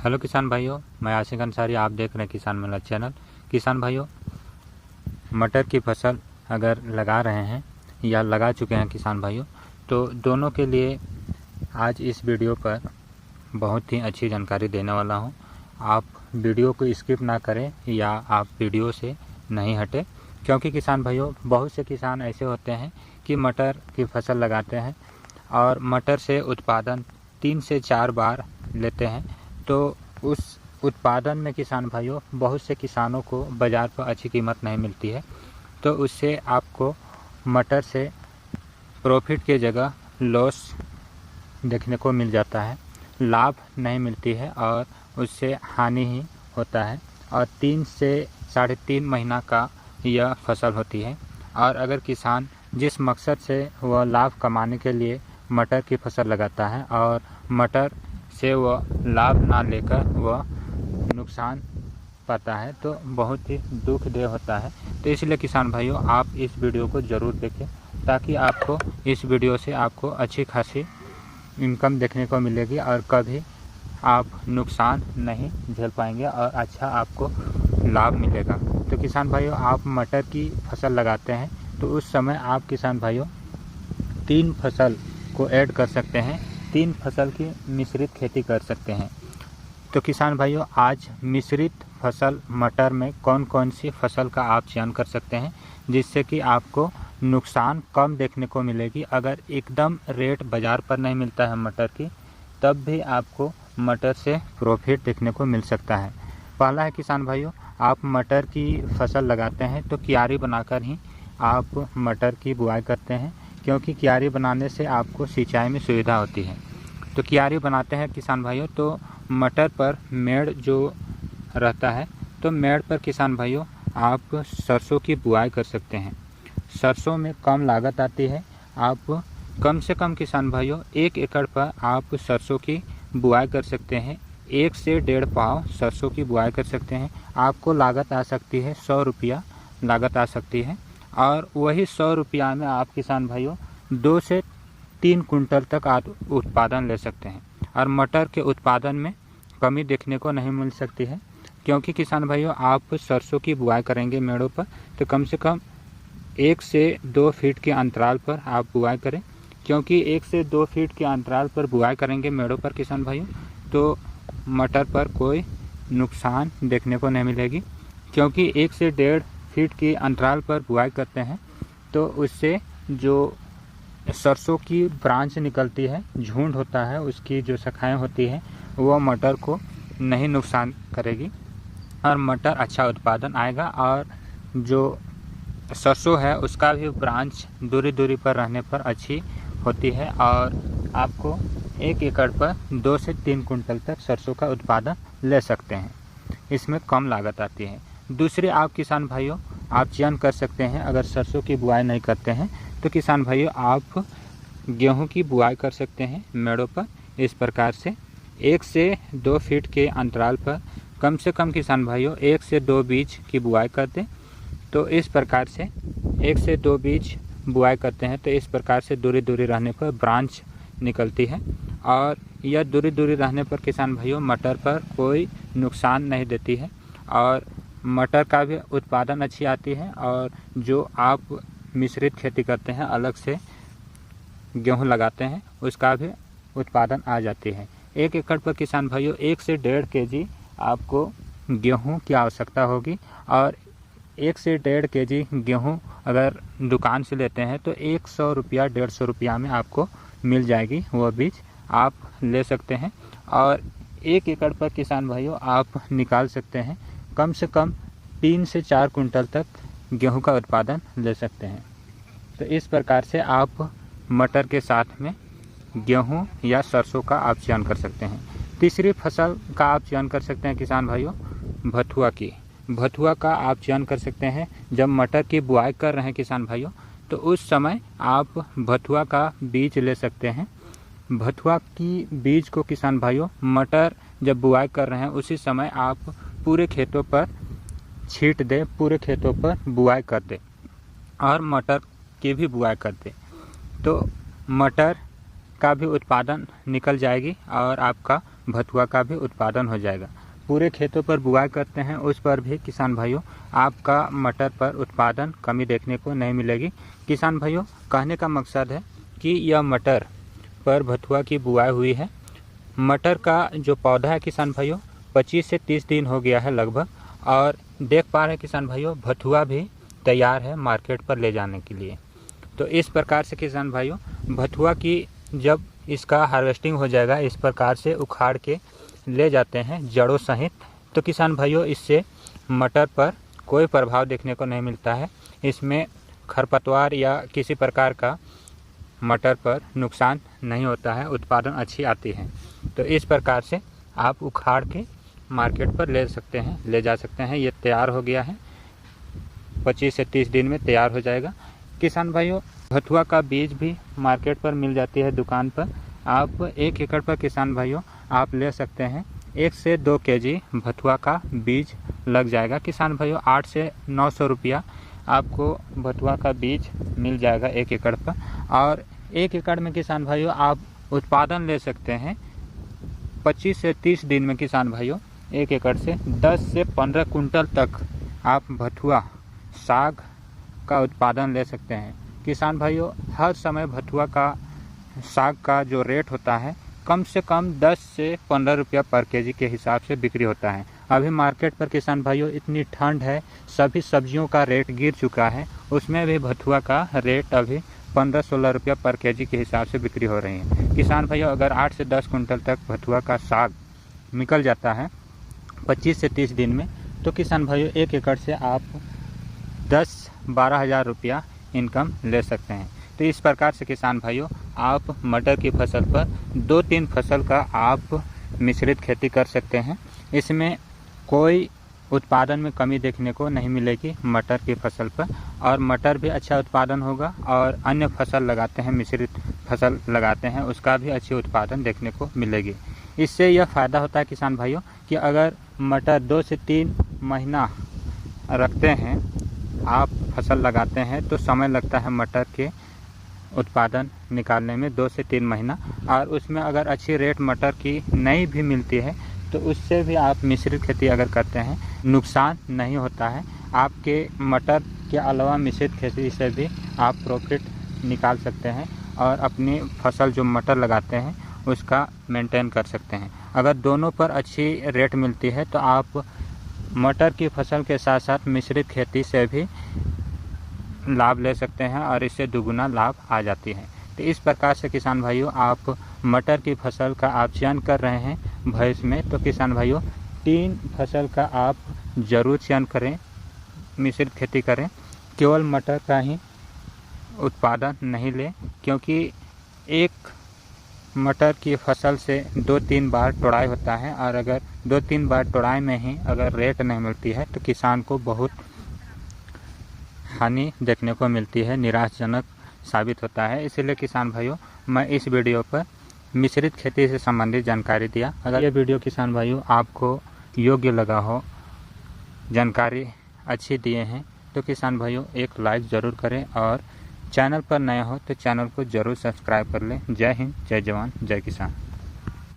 Hello किसान भाइयों, मैं आशिक अंसारी। आप देख रहे हैं किसान मेला चैनल। किसान भाइयों, मटर की फसल अगर लगा रहे हैं या लगा चुके हैं किसान भाइयों, तो दोनों के लिए आज इस वीडियो पर बहुत ही अच्छी जानकारी देने वाला हूं। आप वीडियो को स्किप ना करें या आप वीडियो से नहीं हटें, क्योंकि किसान भाइयों बहुत से किसान ऐसे होते हैं कि मटर की फसल लगाते हैं और मटर से उत्पादन 3 से 4 बार लेते हैं। तो उस उत्पादन में किसान भाइयों बहुत से किसानों को बाज़ार पर अच्छी कीमत नहीं मिलती है, तो उससे आपको मटर से प्रॉफिट के जगह लॉस देखने को मिल जाता है, लाभ नहीं मिलती है और उससे हानि ही होता है। और 3 से 3.5 महीना का यह फसल होती है। और अगर किसान जिस मकसद से वह लाभ कमाने के लिए मटर की फसल लगाता है और मटर से वह लाभ ना लेकर वह नुकसान पाता है, तो बहुत ही दुखदेय होता है। तो इसलिए किसान भाइयों, आप इस वीडियो को ज़रूर देखें, ताकि आपको इस वीडियो से आपको अच्छी खासी इनकम देखने को मिलेगी और कभी आप नुकसान नहीं झेल पाएंगे और अच्छा आपको लाभ मिलेगा। तो किसान भाइयों, आप मटर की फसल लगाते हैं तो उस समय आप किसान भाइयों 3 फसल को ऐड कर सकते हैं, 3 फसल की मिश्रित खेती कर सकते हैं। तो किसान भाइयों, आज मिश्रित फसल मटर में कौन कौन सी फसल का आप चयन कर सकते हैं, जिससे कि आपको नुकसान कम देखने को मिलेगी। अगर एकदम रेट बाज़ार पर नहीं मिलता है मटर की, तब भी आपको मटर से प्रॉफिट देखने को मिल सकता है। पहला है किसान भाइयों, आप मटर की फसल लगाते हैं तो क्यारी बनाकर ही आप मटर की बुआई करते हैं, क्योंकि क्यारी बनाने से आपको सिंचाई में सुविधा होती है। तो क्यारी बनाते हैं किसान भाइयों, तो मटर पर मेड़ जो रहता है, तो मेड़ पर किसान भाइयों आप सरसों की बुआई कर सकते हैं। सरसों में कम लागत आती है। आप कम से कम किसान भाइयों 1 एकड़ पर आप सरसों की बुआई कर सकते हैं। 1 से 1.5 पाव सरसों की बुआई कर सकते हैं। आपको लागत आ सकती है 100 रुपया लागत आ सकती है, और वही 100 रुपया में आप किसान भाइयों 2 से 3 कुंटल तक आप उत्पादन ले सकते हैं। और मटर के उत्पादन में कमी देखने को नहीं मिल सकती है, क्योंकि किसान भाइयों आप सरसों की बुआई करेंगे मेड़ों पर, तो कम से कम 1 से 2 फीट के अंतराल पर आप बुआई करें, क्योंकि 1 से 2 फीट के अंतराल पर बुआई करेंगे मेड़ों पर किसान भाइयों, तो मटर पर कोई नुकसान देखने को नहीं मिलेगी। क्योंकि 1 से 1.5 फीट के अंतराल पर बुआई करते हैं, तो उससे जो सरसों की ब्रांच निकलती है, झुंड होता है, उसकी जो शाखाएं होती हैं, वो मटर को नहीं नुकसान करेगी और मटर अच्छा उत्पादन आएगा। और जो सरसों है उसका भी ब्रांच दूरी दूरी पर रहने पर अच्छी होती है, और आपको 1 एकड़ पर 2 से 3 कुंटल तक सरसों का उत्पादन ले सकते हैं। इसमें कम लागत आती है। दूसरे आप किसान भाइयों आप चयन कर सकते हैं, अगर सरसों की बुआई नहीं करते हैं तो किसान भाइयों आप गेहूं की बुआई कर सकते हैं मेड़ों पर। इस प्रकार से 1 से 2 फीट के अंतराल पर कम से कम किसान भाइयों 1 से 2 बीज की बुआई कर दें। तो इस प्रकार से 1 से 2 बीज बुआई करते हैं, तो इस प्रकार से दूरी दूरी रहने पर ब्रांच निकलती है, और यह दूरी दूरी रहने पर किसान भाइयों मटर पर कोई नुकसान नहीं देती है, और मटर का भी उत्पादन अच्छी आती है। और जो आप मिश्रित खेती करते हैं, अलग से गेहूं लगाते हैं, उसका भी उत्पादन आ जाती है। 1 एकड़ पर किसान भाइयों 1 से 1.5 केजी आपको गेहूं की आवश्यकता होगी, और 1 से 1.5 केजी गेहूं अगर दुकान से लेते हैं तो 100 रुपया 150 रुपया में आपको मिल जाएगी, वह बीज आप ले सकते हैं। और 1 एकड़ पर किसान भाइयों आप निकाल सकते हैं कम से कम 3 से 4 कुंटल तक गेहूं का उत्पादन ले सकते हैं। तो इस प्रकार से आप मटर के साथ में गेहूं या सरसों का आप चयन कर सकते हैं। तीसरी फसल का आप चयन कर सकते हैं किसान भाइयों भथुआ की। भथुआ का आप चयन कर सकते हैं जब मटर की बुआई कर रहे हैं किसान भाइयों, तो उस समय आप भथुआ का बीज ले सकते हैं। भथुआ की बीज को किसान भाइयों मटर जब बुआई कर रहे हैं उसी समय आप पूरे खेतों पर छींट दें, पूरे खेतों पर बुआई कर दें और मटर की भी बुआई कर दें, तो मटर का भी उत्पादन निकल जाएगी और आपका भथुआ का भी उत्पादन हो जाएगा। पूरे खेतों पर बुआई करते हैं उस पर भी किसान भाइयों आपका मटर पर उत्पादन कमी देखने को नहीं मिलेगी। किसान भाइयों, कहने का मकसद है कि यह मटर पर भथुआ की बुआई हुई है। मटर का जो पौधा है किसान भाइयों 25 से 30 दिन हो गया है लगभग, और देख पा रहे हैं किसान भाइयों भथुआ भी तैयार है मार्केट पर ले जाने के लिए। तो इस प्रकार से किसान भाइयों भथुआ की जब इसका हार्वेस्टिंग हो जाएगा, इस प्रकार से उखाड़ के ले जाते हैं जड़ों सहित, तो किसान भाइयों इससे मटर पर कोई प्रभाव देखने को नहीं मिलता है। इसमें खरपतवार या किसी प्रकार का मटर पर नुकसान नहीं होता है, उत्पादन अच्छी आती है। तो इस प्रकार से आप उखाड़ के मार्केट पर ले जा सकते हैं। ये तैयार हो गया है, 25 से 30 दिन में तैयार हो जाएगा। किसान भाइयों भथुआ का बीज भी मार्केट पर मिल जाती है दुकान पर। आप 1 एकड़ पर किसान भाइयों आप ले सकते हैं 1 से 2 केजी भथुआ का बीज लग जाएगा। किसान भाइयों 8 से 900 रुपया आपको भथुआ का बीज मिल जाएगा 1 एकड़ पर। और 1 एकड़ में किसान भाइयों आप उत्पादन ले सकते हैं 25 से 30 दिन में। किसान भाइयों 1 एकड़ से 10 से 15 कुंटल तक आप भथुआ साग का उत्पादन ले सकते हैं। किसान भाइयों हर समय भथुआ का साग का जो रेट होता है कम से कम 10 से 15 रुपया पर केजी के हिसाब से बिक्री होता है। अभी मार्केट पर किसान भाइयों इतनी ठंड है, सभी सब्जियों का रेट गिर चुका है, उसमें भी भथुआ का रेट अभी 15-16 रुपया पर केजी के हिसाब से बिक्री हो रही है। किसान भाइयों अगर 8 से 10 कुंटल तक भथुआ का साग निकल जाता है 25 से 30 दिन में, तो किसान भाइयों 1 एकड़ से आप 10-12 हज़ार रुपया इनकम ले सकते हैं। तो इस प्रकार से किसान भाइयों आप मटर की फसल पर 2-3 फसल का आप मिश्रित खेती कर सकते हैं। इसमें कोई उत्पादन में कमी देखने को नहीं मिलेगी मटर की फसल पर, और मटर भी अच्छा उत्पादन होगा। और अन्य फसल लगाते हैं, मिश्रित फसल लगाते हैं, उसका भी अच्छी उत्पादन देखने को मिलेगी। इससे यह फ़ायदा होता है किसान भाइयों कि अगर मटर 2 से 3 महीना रखते हैं, आप फसल लगाते हैं, तो समय लगता है मटर के उत्पादन निकालने में 2 से 3 महीना। और उसमें अगर अच्छी रेट मटर की नहीं भी मिलती है तो उससे भी आप मिश्रित खेती अगर करते हैं नुकसान नहीं होता है। आपके मटर के अलावा मिश्रित खेती से भी आप प्रॉफिट निकाल सकते हैं और अपनी फसल जो मटर लगाते हैं उसका मेंटेन कर सकते हैं। अगर दोनों पर अच्छी रेट मिलती है तो आप मटर की फसल के साथ साथ मिश्रित खेती से भी लाभ ले सकते हैं और इससे दुगुना लाभ आ जाती है। तो इस प्रकार से किसान भाइयों आप मटर की फसल का आप चयन कर रहे हैं भैंस में, तो किसान भाइयों 3 फसल का आप ज़रूर चयन करें, मिश्रित खेती करें। केवल मटर का ही उत्पादन नहीं लें, क्योंकि एक मटर की फसल से 2-3 बार तोड़ाई होता है, और अगर 2-3 बार तोड़ाई में ही अगर रेट नहीं मिलती है तो किसान को बहुत हानि देखने को मिलती है, निराशाजनक साबित होता है। इसलिए किसान भाइयों मैं इस वीडियो पर मिश्रित खेती से संबंधित जानकारी दिया। अगर ये वीडियो किसान भाइयों आपको योग्य लगा हो, जानकारी अच्छी दिए हैं, तो किसान भाइयों एक लाइक ज़रूर करें, और चैनल पर नए हो तो चैनल को ज़रूर सब्सक्राइब कर लें। जय हिंद, जय जवान, जय किसान।